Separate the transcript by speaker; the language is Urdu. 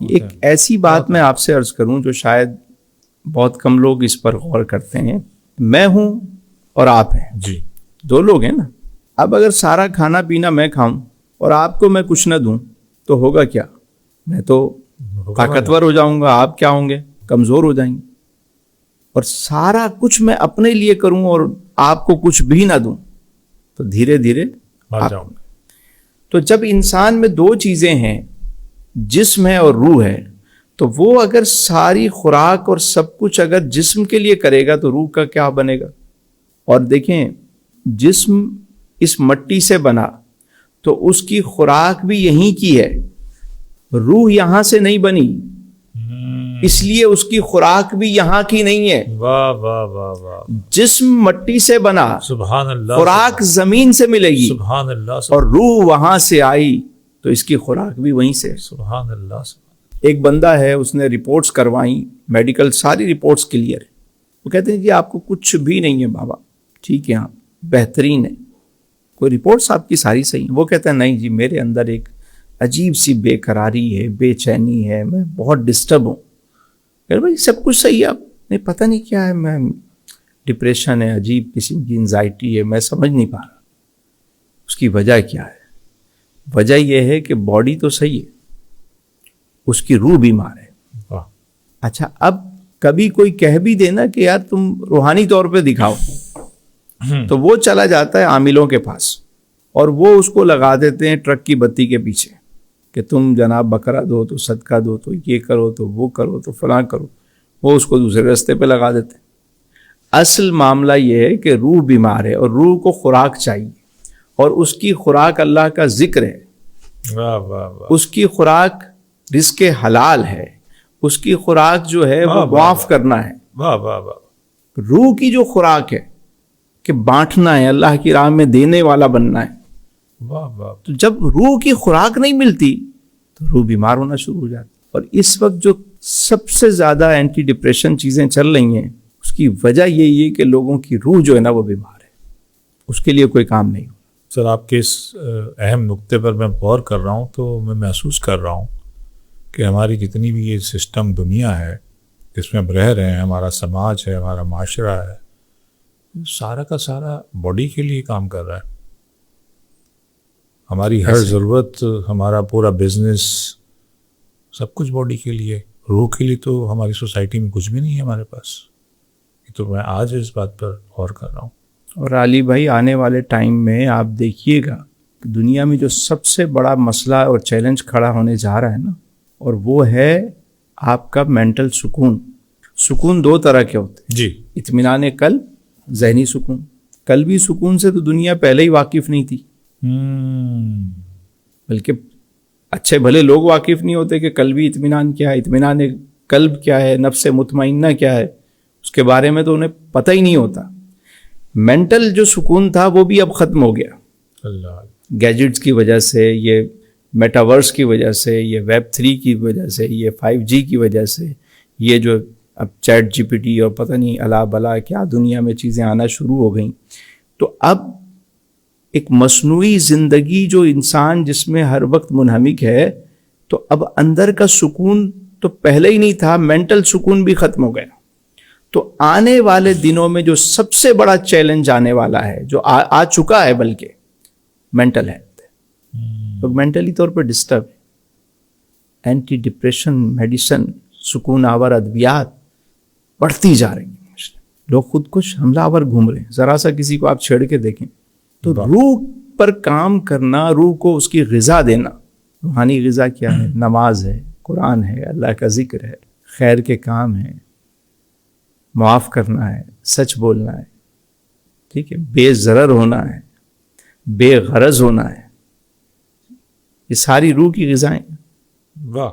Speaker 1: ایک ایسی بات میں آپ سے عرض کروں جو شاید بہت کم لوگ اس پر غور کرتے ہیں. میں ہوں اور آپ ہیں
Speaker 2: جی،
Speaker 1: دو لوگ ہیں نا. اب اگر سارا کھانا پینا میں کھاؤں اور آپ کو میں کچھ نہ دوں تو ہوگا کیا؟ میں تو طاقتور ہو جاؤں گا، آپ کیا ہوں گے؟ کمزور ہو جائیں گے. اور سارا کچھ میں اپنے لیے کروں اور آپ کو کچھ بھی نہ دوں تو دھیرے دھیرے
Speaker 2: مر جاؤں گا.
Speaker 1: تو جب انسان میں دو چیزیں ہیں، جسم ہے اور روح ہے، تو وہ اگر ساری خوراک اور سب کچھ اگر جسم کے لیے کرے گا تو روح کا کیا بنے گا؟ اور دیکھیں، جسم اس مٹی سے بنا تو اس کی خوراک بھی یہیں کی ہے، روح یہاں سے نہیں بنی، اس لیے اس کی خوراک بھی یہاں کی نہیں ہے.
Speaker 2: واہ واہ واہ واہ،
Speaker 1: جسم مٹی سے بنا،
Speaker 2: سبحان اللہ،
Speaker 1: خوراک زمین سے ملے گی،
Speaker 2: سبحان اللہ،
Speaker 1: اور روح وہاں سے آئی تو اس کی خوراک بھی وہیں سے.
Speaker 2: سبحان اللہ.
Speaker 1: ایک بندہ ہے، اس نے رپورٹس کروائیں، میڈیکل ساری رپورٹس کلیئر ہے. وہ کہتے ہیں جی آپ کو کچھ بھی نہیں ہے بابا، ٹھیک ہے آپ بہترین ہے، کوئی رپورٹس آپ کی ساری صحیح ہیں. وہ کہتا ہے نہیں جی میرے اندر ایک عجیب سی بے قراری ہے، بے چینی ہے، میں بہت ڈسٹرب ہوں. کہ بھائی سب کچھ صحیح ہے، آپ نہیں پتہ نہیں کیا ہے، میں ڈپریشن ہے، عجیب قسم کی انزائٹی ہے، میں سمجھ نہیں پا رہا اس کی وجہ کیا ہے. وجہ یہ ہے کہ باڈی تو صحیح ہے، اس کی روح بیمار ہے.
Speaker 2: واہ.
Speaker 1: اچھا، اب کبھی کوئی کہہ بھی دینا کہ یار تم روحانی طور پہ دکھاؤ، تو وہ چلا جاتا ہے عاملوں کے پاس اور وہ اس کو لگا دیتے ہیں ٹرک کی بتی کے پیچھے کہ تم جناب بکرا دو تو صدقہ دو تو یہ کرو تو وہ کرو تو فلاں کرو. وہ اس کو دوسرے راستے پہ لگا دیتے ہیں. اصل معاملہ یہ ہے کہ روح بیمار ہے اور روح کو خوراک چاہیے، اور اس کی خوراک اللہ کا ذکر ہے.
Speaker 2: واہ واہ واہ،
Speaker 1: اس کی خوراک رزق حلال ہے، اس کی خوراک جو ہے وہ معاف کرنا ہے.
Speaker 2: واہ واہ واہ.
Speaker 1: روح کی جو خوراک ہے کہ بانٹنا ہے، اللہ کی راہ میں دینے والا بننا ہے.
Speaker 2: واہ واہ.
Speaker 1: تو جب روح کی خوراک نہیں ملتی تو روح بیمار ہونا شروع ہو جاتی. اور اس وقت جو سب سے زیادہ اینٹی ڈپریشن چیزیں چل رہی ہیں، اس کی وجہ یہی ہے کہ لوگوں کی روح جو ہے نا وہ بیمار ہے، اس کے لیے کوئی کام نہیں ہو.
Speaker 2: سر آپ کے اس اہم نقطے پر میں غور کر رہا ہوں تو میں محسوس کر رہا ہوں کہ ہماری جتنی بھی یہ سسٹم دنیا ہے جس میں ہم رہ رہے ہیں، ہمارا سماج ہے، ہمارا معاشرہ ہے، سارا کا سارا باڈی کے لیے کام کر رہا ہے. ہماری ہر ضرورت، ہمارا پورا بزنس، سب کچھ باڈی کے لیے. روح کے لیے تو ہماری سوسائٹی میں کچھ بھی نہیں ہے ہمارے پاس. یہ تو میں آج اس بات پر غور کر رہا ہوں.
Speaker 1: اور علی بھائی آنے والے ٹائم میں آپ دیکھیے گا کہ دنیا میں جو سب سے بڑا مسئلہ اور چیلنج کھڑا ہونے جا رہا ہے نا، اور وہ ہے آپ کا مینٹل سکون. سکون دو طرح کے ہوتے ہیں،
Speaker 2: جی،
Speaker 1: اطمینان قلب، ذہنی سکون. قلبی سکون سے تو دنیا پہلے ہی واقف نہیں تھی، بلکہ اچھے بھلے لوگ واقف نہیں ہوتے کہ قلبی اطمینان کیا ہے، اطمینان قلب کیا ہے، نفس مطمئنہ کیا ہے، اس کے بارے میں تو انہیں پتہ ہی نہیں ہوتا. مینٹل جو سکون تھا وہ بھی اب ختم ہو گیا،
Speaker 2: اللہ.
Speaker 1: گیجٹس کی وجہ سے، یہ میٹاورس کی وجہ سے، یہ ویب 3 کی وجہ سے، یہ 5G کی وجہ سے، یہ جو اب چیٹ جی پی ٹی اور پتہ نہیں الا بلا کیا دنیا میں چیزیں آنا شروع ہو گئیں. تو اب ایک مصنوعی زندگی جو انسان جس میں ہر وقت منہمک ہے، تو اب اندر کا سکون تو پہلے ہی نہیں تھا، مینٹل سکون بھی ختم ہو گیا. تو آنے والے دنوں میں جو سب سے بڑا چیلنج آنے والا ہے، جو آ چکا ہے بلکہ، مینٹل ہیلتھ. لوگ مینٹلی طور پر ڈسٹرب ہے. اینٹی ڈپریشن میڈیسن، سکون آور ادویات بڑھتی جا رہی ہیں. لوگ خود کش حملہ آور گھوم رہے ہیں. ذرا سا کسی کو آپ چھیڑ کے دیکھیں تو روح پر کام کرنا، روح کو اس کی غذا دینا. روحانی غذا کیا ہے؟ نماز ہے، قرآن ہے، اللہ کا ذکر ہے، خیر کے کام ہیں، معاف کرنا ہے، سچ بولنا ہے، ٹھیک ہے، بے ضرر ہونا ہے، بے غرض ہونا ہے. یہ ساری روح کی غذائیں.
Speaker 2: واہ.